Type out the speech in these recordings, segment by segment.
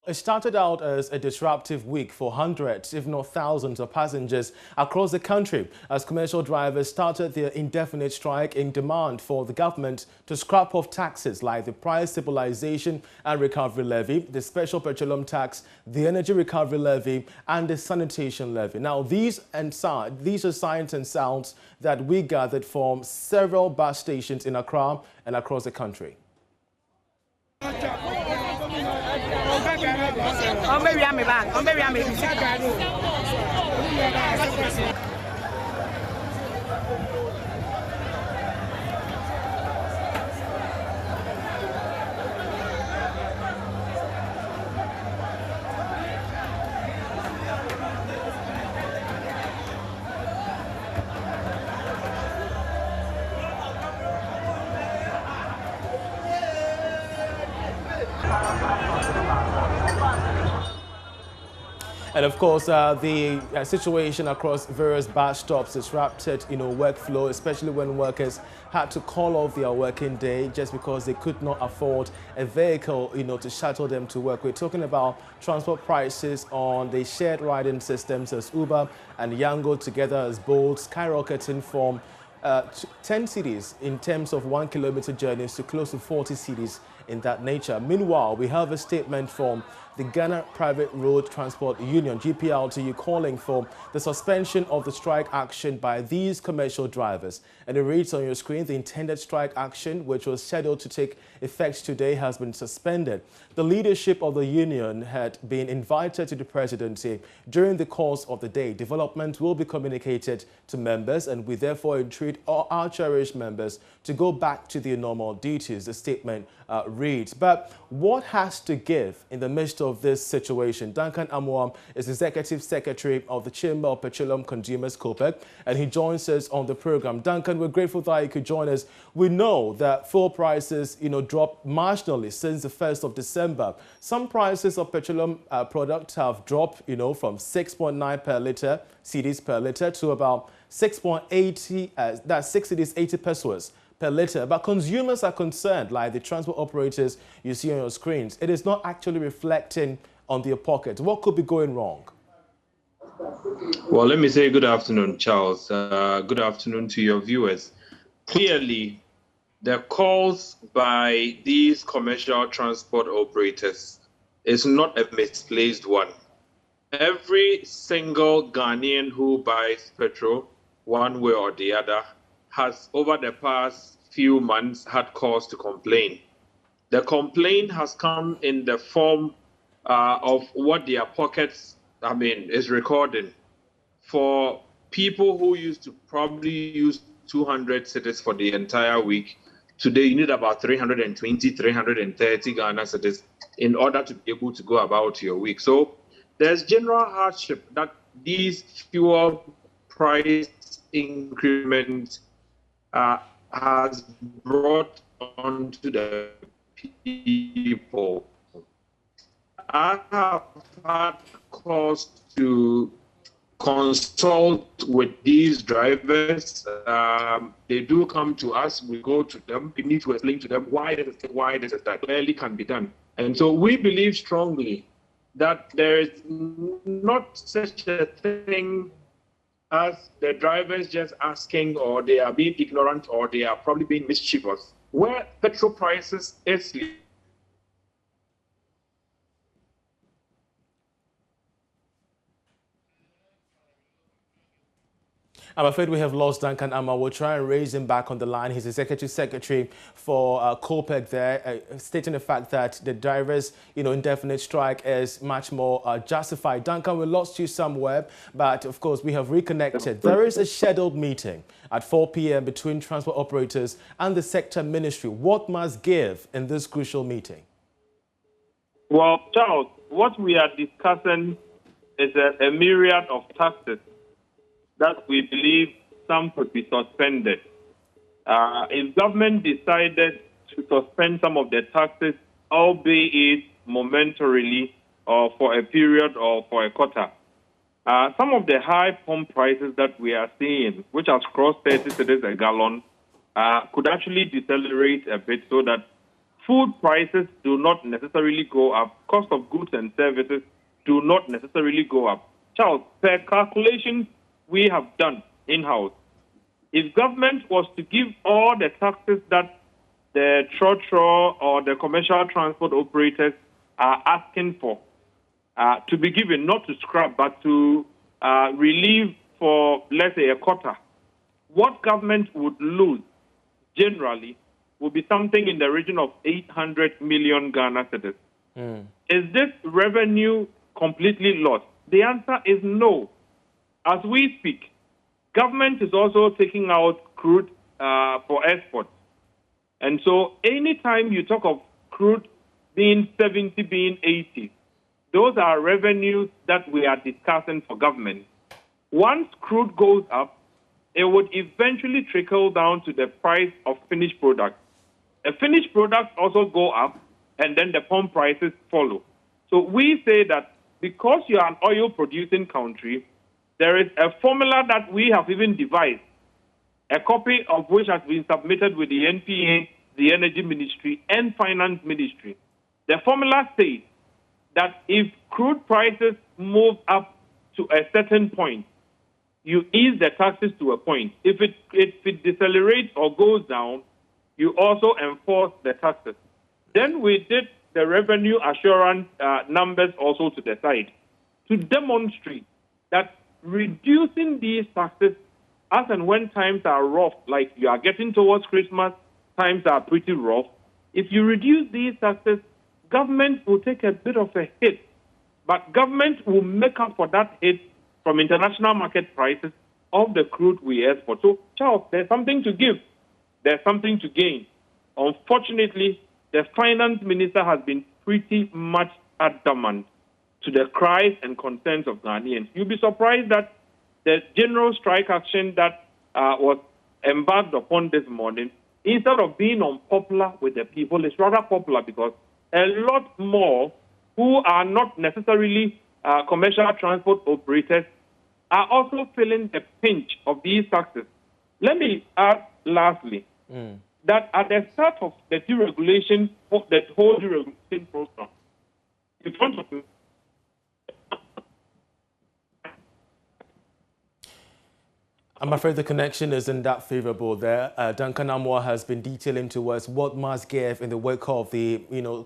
It started out as a disruptive week for hundreds, if not thousands, of passengers across the country as commercial drivers started their indefinite strike in demand for the government to scrap off taxes like the Price Stabilization and Recovery Levy, the Special Petroleum Tax, the Energy Recovery Levy, and the Sanitation Levy. Now, these are signs and sounds that we gathered from several bus stations in Accra and across the country. And of course, the situation across various bus stops disrupted, workflow, especially when workers had to call off their working day just because they could not afford a vehicle, to shuttle them to work. We're talking about transport prices on the shared riding systems as Uber and Yango together as Bolt skyrocketing from 10 cities in terms of 1 kilometer journeys to close to 40 cities in that nature. Meanwhile, we have a statement from the Ghana Private Road Transport Union, GPLTU, calling for the suspension of the strike action by these commercial drivers. And it reads on your screen, the intended strike action, which was scheduled to take effect today, has been suspended. The leadership of the union had been invited to the presidency during the course of the day. Development will be communicated to members, and we therefore entreat all our cherished members to go back to their normal duties, the statement reads. But what has to give in the midst of this situation? Duncan Amoam is Executive Secretary of the Chamber of Petroleum Consumers, COPEC, and he joins us on the program. Duncan, we're grateful that you could join us. We know that fuel prices, dropped marginally since the 1st of December. Some prices of petroleum products have dropped, from 6.9 per litre, cedis per litre, to about 6.80, that's 6 cedis, 80 pesos per litre. But consumers are concerned, like the transport operators you see on your screens. It is not actually reflecting on their pockets. What could be going wrong? Well, let me say good afternoon, Charles. Good afternoon to your viewers. Clearly, the calls by these commercial transport operators is not a misplaced one. Every single Ghanaian who buys petrol, one way or the other, has over the past few months had cause to complain. The complaint has come in the form of what their pockets, is recording. For people who used to probably use 200 cedis for the entire week, today you need about 320, 330 Ghana cedis in order to be able to go about your week. So there's general hardship that these fuel price increments has brought onto the people. I have had cause to consult with these drivers. They do come to us, we go to them, we need to explain to them why this is that clearly can be done. And so we believe strongly that there is not such a thing as the drivers just asking, or they are being ignorant, or they are probably being mischievous. Where petrol prices is I'm afraid we have lost Duncan Amma. We'll try and raise him back on the line. He's Executive Secretary for COPEC there, stating the fact that the drivers, indefinite strike is much more justified. Duncan, we lost you somewhere, but of course we have reconnected. There is a scheduled meeting at 4 p.m. between transport operators and the sector ministry. What must give in this crucial meeting? Well, Charles, what we are discussing is a myriad of taxes that we believe some could be suspended. If government decided to suspend some of the taxes, albeit momentarily or for a period or for a quarter, some of the high pump prices that we are seeing, which has crossed 30 cedis a gallon, could actually decelerate a bit so that food prices do not necessarily go up. Cost of goods and services do not necessarily go up. Charles, per calculations we have done in-house, if government was to give all the taxes that the trotro or the commercial transport operators are asking for to be given, not to scrap, but to relieve for, let's say, a quarter, what government would lose generally would be something in the region of 800 million Ghana cedis. Is this revenue completely lost? The answer is no. As we speak, government is also taking out crude for export. And so anytime you talk of crude being 70, being 80, those are revenues that we are discussing for government. Once crude goes up, it would eventually trickle down to the price of finished product. The finished products also go up, and then the pump prices follow. So we say that because you are an oil-producing country, there is a formula that we have even devised, a copy of which has been submitted with the NPA, the Energy Ministry, and Finance Ministry. The formula says that if crude prices move up to a certain point, you ease the taxes to a point. If it decelerates or goes down, you also enforce the taxes. Then we did the revenue assurance numbers also to the side to demonstrate that reducing these taxes as and when times are rough, like you are getting towards Christmas, times are pretty rough. If you reduce these taxes, government will take a bit of a hit, but government will make up for that hit from international market prices of the crude we export. So, Charles, there's something to give. There's something to gain. Unfortunately, the finance minister has been pretty much adamant to the cries and concerns of Ghanaians. You'll be surprised that the general strike action that was embarked upon this morning, instead of being unpopular with the people, is rather popular because a lot more who are not necessarily commercial transport operators are also feeling the pinch of these taxes. Let me add lastly that at the start of the deregulation, of the whole deregulation program, in front of me, I'm afraid the connection isn't that favorable there. Duncan Amoah has been detailing to us what must give in the wake of the,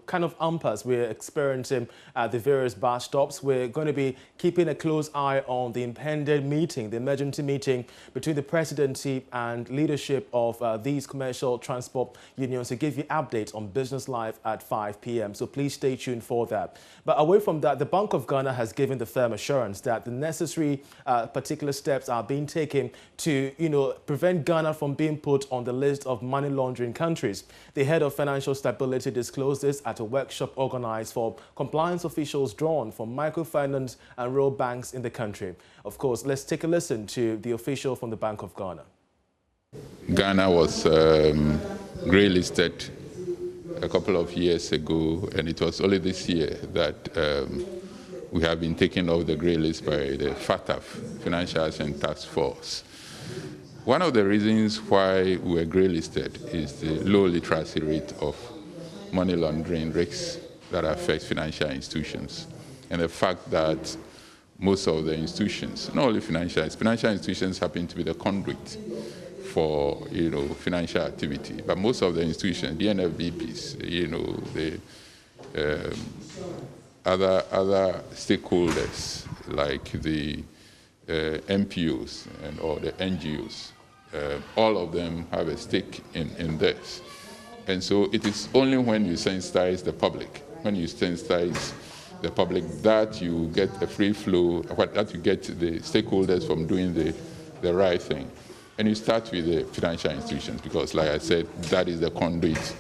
kind of impasse we're experiencing at the various bus stops. We're going to be keeping a close eye on the impending meeting, the emergency meeting between the presidency and leadership of these commercial transport unions to give you updates on business life at 5 p.m. So please stay tuned for that. But away from that, the Bank of Ghana has given the firm assurance that the necessary particular steps are being taken to, prevent Ghana from being put on the list of money laundering countries. The head of financial stability disclosed this at a workshop organized for compliance officials drawn from microfinance and rural banks in the country. Of course, let's take a listen to the official from the Bank of Ghana. Ghana was grey listed a couple of years ago, and it was only this year that we have been taken off the grey list by the FATF, Financial Action Task Force. One of the reasons why we were grey listed is the low literacy rate of money laundering risks that affect financial institutions, and the fact that most of the institutions, not only financial institutions happen to be the conduit for financial activity, but most of the institutions, the NFBPs, the other stakeholders like the MPOs or the NGOs, all of them have a stake in this. And so it is only when you sensitize the public, that you get a free flow, that you get the stakeholders from doing the right thing. And you start with the financial institutions because, like I said, that is the conduit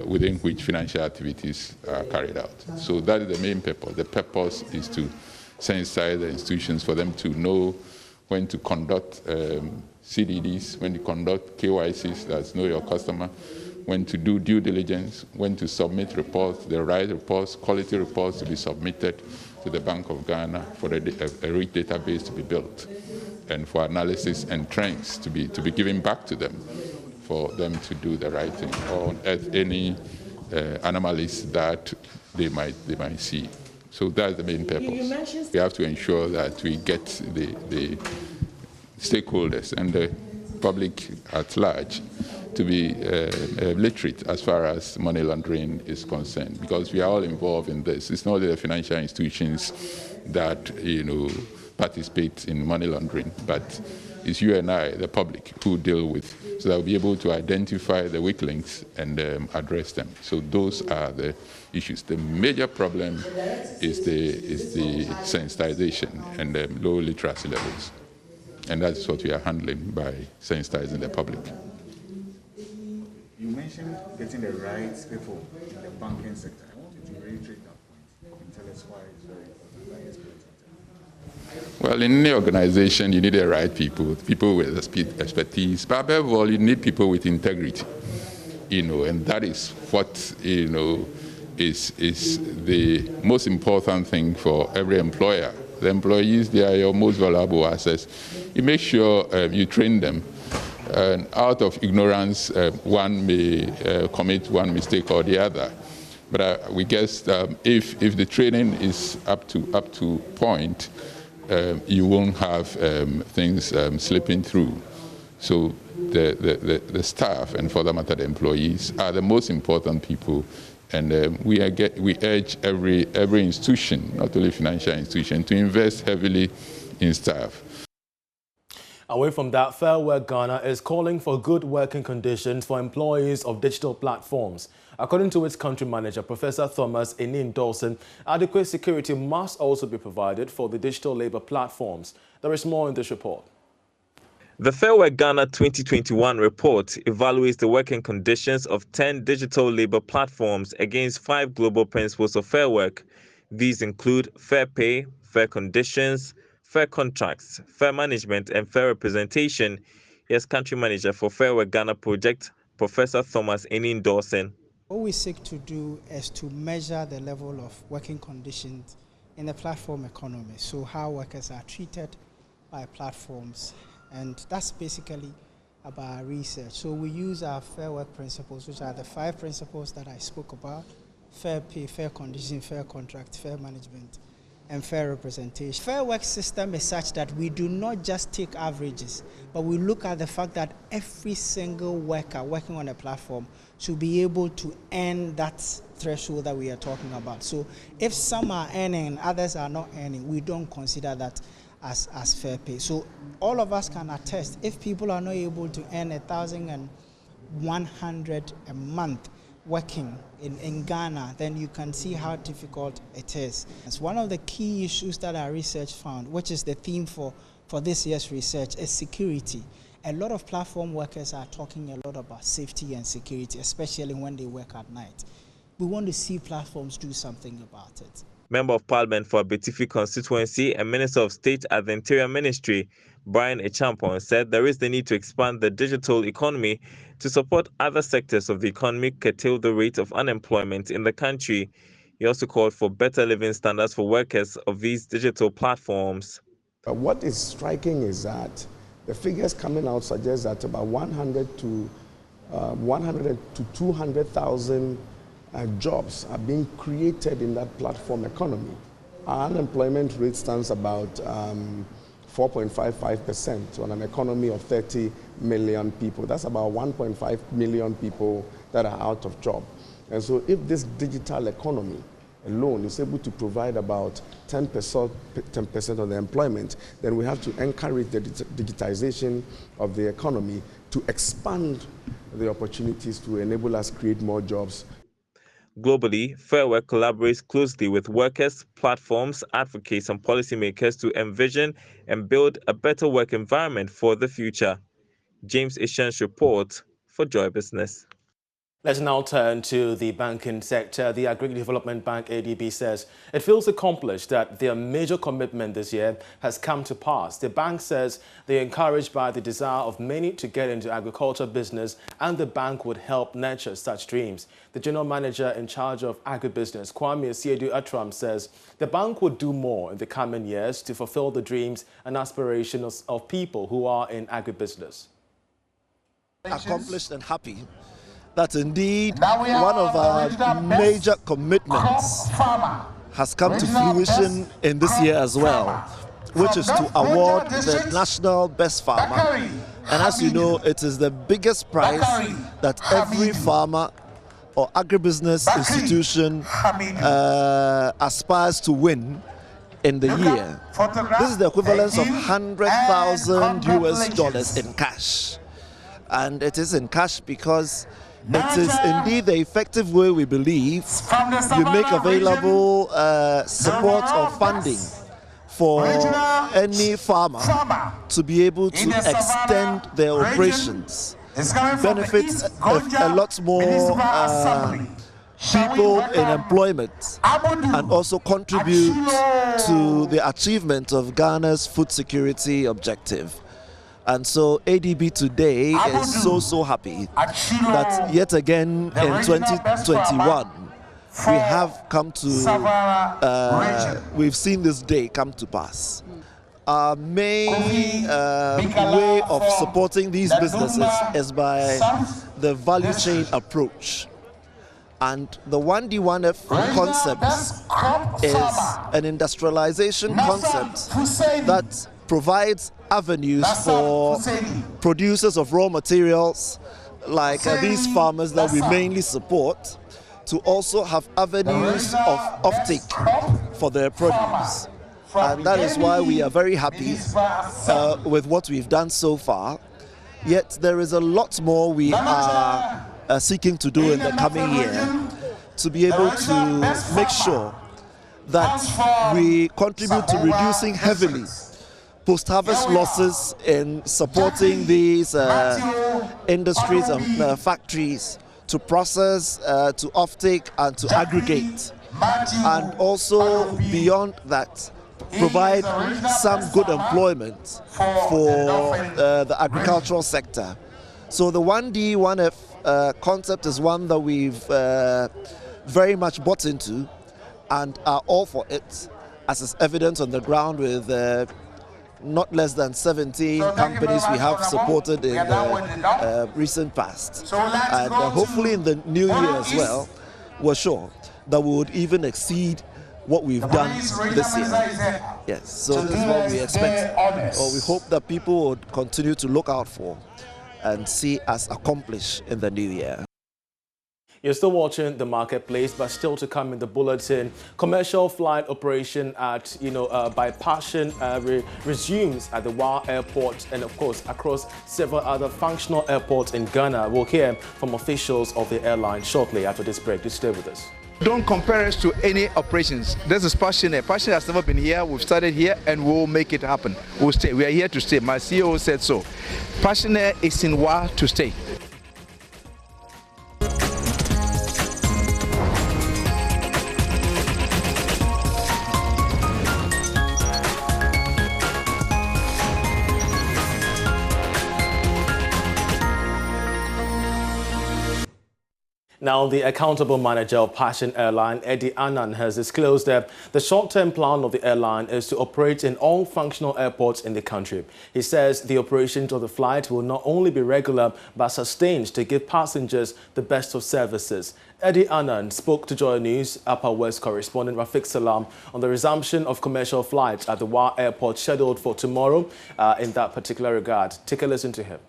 within which financial activities are carried out. So that is the main purpose. The purpose is to sensitize the institutions for them to know when to conduct CDDs, when to conduct KYCs, that's know your customer, when to do due diligence, when to submit reports, the right reports, quality reports to be submitted to the Bank of Ghana for a rich database to be built, and for analysis and trends to be given back to them, for them to do the right thing, or at any anomalies that they might see. So that's the main purpose. We have to ensure that we get the stakeholders and the public at large to be literate as far as money laundering is concerned, because we are all involved in this. It's not the financial institutions that participate in money laundering, but it's you and I, the public, who deal with, so that we'll be able to identify the weak links and address them. So those are the issues. The major problem is the sensitization and low literacy levels. And that's what we are handling by sensitizing the public. You mentioned getting the right people in the banking sector. I want you to reiterate that point and tell us why it's very important. Well, in any organization, you need the right people, people with expertise, but above all, you need people with integrity, and that is what, is the most important thing for every employer. The employees, they are your most valuable assets. You make sure you train them. And out of ignorance, one may commit one mistake or the other. But we guess if the training is up to point, you won't have things slipping through. So the staff, and for that matter the employees, are the most important people. And we urge every institution, not only financial institution, to invest heavily in staff. Away from that, Fair Work Ghana is calling for good working conditions for employees of digital platforms. According to its country manager, Professor Thomas Enin Dawson, adequate security must also be provided for the digital labor platforms. There is more in this report. The Fair Work Ghana 2021 report evaluates the working conditions of 10 digital labor platforms against 5 global principles of fair work. These include fair pay, fair conditions, fair contracts, fair management, and fair representation. Here's country manager for Fair Work Ghana project, Professor Thomas Enin Dawson. What we seek to do is to measure the level of working conditions in the platform economy, so how workers are treated by platforms, and that's basically about our research. So we use our fair work principles, which are the 5 principles that I spoke about: fair pay, fair conditions, fair contract, fair management, and fair representation. Fair work system is such that we do not just take averages, but we look at the fact that every single worker working on a platform should be able to earn that threshold that we are talking about. So if some are earning and others are not earning, we don't consider that as fair pay. So all of us can attest, if people are not able to earn 1,100 a month working in Ghana, then you can see how difficult it is. It's one of the key issues that our research found, which is the theme for this year's research, is security. A lot of platform workers are talking a lot about safety and security, especially when they work at night. We want to see platforms do something about it. Member of Parliament for Abetifi constituency and Minister of State at the Interior Ministry, Brian Echampon, said there is the need to expand the digital economy to support other sectors of the economy, curtail the rate of unemployment in the country. He also called for better living standards for workers of these digital platforms. What is striking is that the figures coming out suggest that about 100 to 200,000 jobs are being created in that platform economy. Our unemployment rate stands about 4.55% on an economy of 30 million people. That's about 1.5 million people that are out of job. And so if this digital economy alone is able to provide about 10% of the employment, then we have to encourage the digitization of the economy to expand the opportunities to enable us create more jobs. Globally, Fair Work collaborates closely with workers, platforms, advocates, and policymakers to envision and build a better work environment for the future. James Ishan's report for Joy Business. Let's now turn to the banking sector. The Agri Development Bank, ADB, says it feels accomplished that their major commitment this year has come to pass. The bank says they're encouraged by the desire of many to get into agriculture business, and the bank would help nurture such dreams. The general manager in charge of agribusiness, Kwame Asiedu Atram, says the bank would do more in the coming years to fulfill the dreams and aspirations of people who are in agribusiness. Accomplished and happy that indeed one of our major commitments has come to fruition in this year as well, which is to award the National Best Farmer. And as you know, it is the biggest prize that every farmer or agribusiness institution aspires to win in the year. This is the equivalent of $100,000 US in cash. And it is in cash because it is indeed the effective way we believe you make available support or funding for any farmer to be able to extend their operations, benefit a lot more people in employment, and also contribute to the achievement of Ghana's food security objective. And so ADB today is so happy that yet again in 2021 we have come to, we've seen this day come to pass. Our main way of supporting these businesses is by the value chain approach. And the 1D1F concept is an industrialization concept that provides avenues for producers of raw materials like these farmers that we mainly support to also have avenues of offtake for their produce. And that is why we are very happy with what we've done so far. Yet there is a lot more we are seeking to do in the coming year to be able to make sure that we contribute to reducing heavily post-harvest losses in supporting these industries and factories to process, to offtake and to aggregate. And also beyond that, provide some good employment for the agricultural sector. So the 1D1F concept is one that we've very much bought into and are all for it, as is evident on the ground with not less than 17 companies we have supported in the recent past. And hopefully in the new year as well, we're sure that we would even exceed what we've done this year. Yes, so this is what we expect, or we hope that people would continue to look out for and see us accomplish in the new year. You're still watching The Marketplace, but still to come in the bulletin, commercial flight operation at, by Passion resumes at the Wa Airport and, of course, across several other functional airports in Ghana. We'll hear from officials of the airline shortly after this break. Just stay with us. Don't compare us to any operations. This is Passion. Passion has never been here. We've started here and we'll make it happen. We'll stay. We are here to stay. My CEO said so. Passion is in Wa to stay. Now, the accountable manager of Passion Airline, Eddie Annan, has disclosed that the short-term plan of the airline is to operate in all functional airports in the country. He says the operations of the flight will not only be regular but sustained to give passengers the best of services. Eddie Annan spoke to JoyNews Upper West correspondent Rafiq Salam on the resumption of commercial flights at the Wa Airport scheduled for tomorrow in that particular regard. Take a listen to him.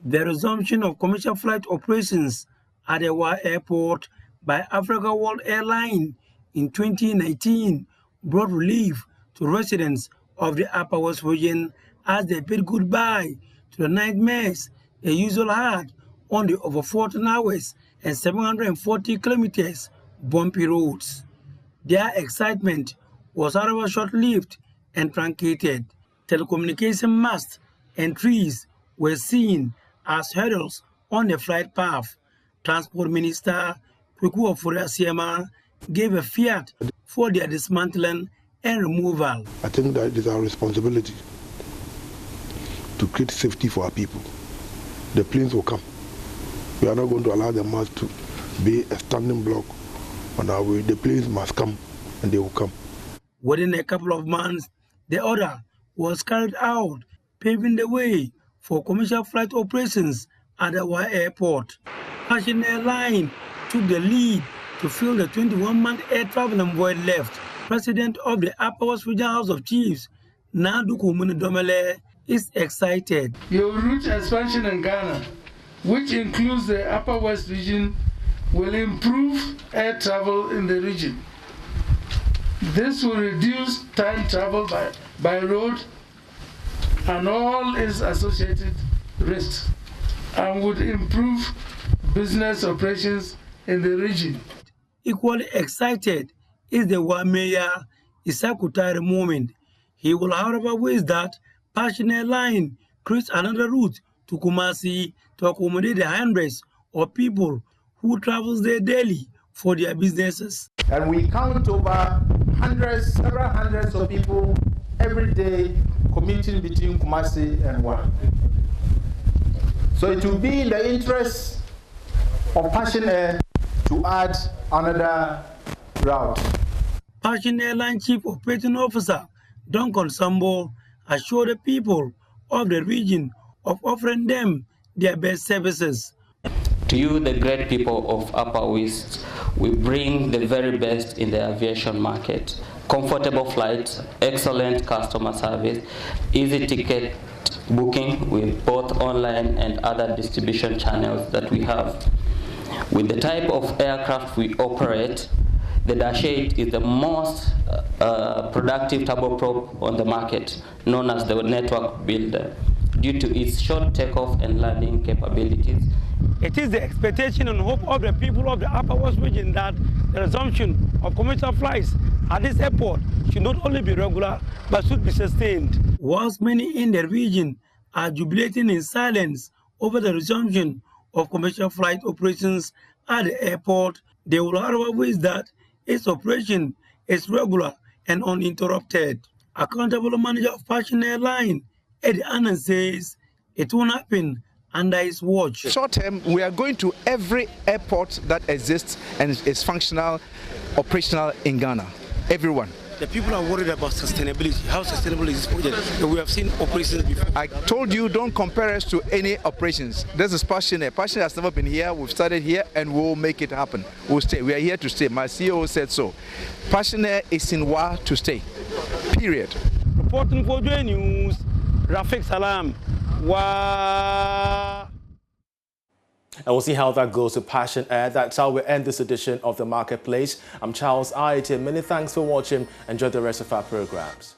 The resumption of commercial flight operations at the Wa Airport by Africa World Airline in 2019 brought relief to residents of the Upper West region as they bid goodbye to the nightmares they usually had on the over 14 hours and 740 kilometers bumpy roads. Their excitement was however short-lived and truncated. Telecommunication masts and trees were seen as hurdles on the flight path. Transport Minister Kweku Ofori-Asiama gave a fiat for their dismantling and removal. I think that it is our responsibility to create safety for our people. The planes will come. We are not going to allow the mast to be a standing block on our way. The planes must come and they will come. Within a couple of months, the order was carried out, paving the way for commercial flight operations at the Wa Airport. Passion Airline took the lead to fill the 21-month air travel envoy left. President of the Upper West Regional House of Chiefs, Nadu Kumuni Domele, is excited. Your route expansion in Ghana, which includes the Upper West region, will improve air travel in the region. This will reduce time travel by road and all its associated risks, and would improve business operations in the region. Equally excited is the Mayor Isakutare Moment. He will, however, wish that Passion Airline creates another route to Kumasi to accommodate the hundreds of people who travel there daily for their businesses. And we count over several hundreds of people every day commuting between Kumasi and Wa. So it will be in the interest of Passion Air to add another route. Passion Airline Chief Operating Officer Duncan Sambo assured the people of the region of offering them their best services. To you, the great people of Upper West, we bring the very best in the aviation market. Comfortable flights, excellent customer service, easy ticket booking with both online and other distribution channels that we have. With the type of aircraft we operate, the Dash 8 is the most productive turboprop on the market, known as the network builder, due to its short takeoff and landing capabilities. It is the expectation and hope of the people of the Upper West region that the resumption of commercial flights at this airport should not only be regular, but should be sustained. Whilst many in the region are jubilating in silence over the resumption of commercial flight operations at the airport, they will however wish that its operation is regular and uninterrupted. Accountable manager of Passion Airline, Eddie Annan, says it won't happen under his watch. Short term, we are going to every airport that exists and is functional, operational in Ghana. Everyone. The people are worried about sustainability. How sustainable is this project? We have seen operations before. I told you, don't compare us to any operations. This is Passion Air. Passion has never been here. We've started here and we'll make it happen. We'll stay. We are here to stay. My CEO said so. Passion Air is in Wa to stay. Period. Reporting for JoyNews, Rafik Salam. Wow. And we'll see how that goes with Passion Air. That's how we end this edition of The Marketplace. I'm Charles Aite. Many thanks for watching. Enjoy the rest of our programs.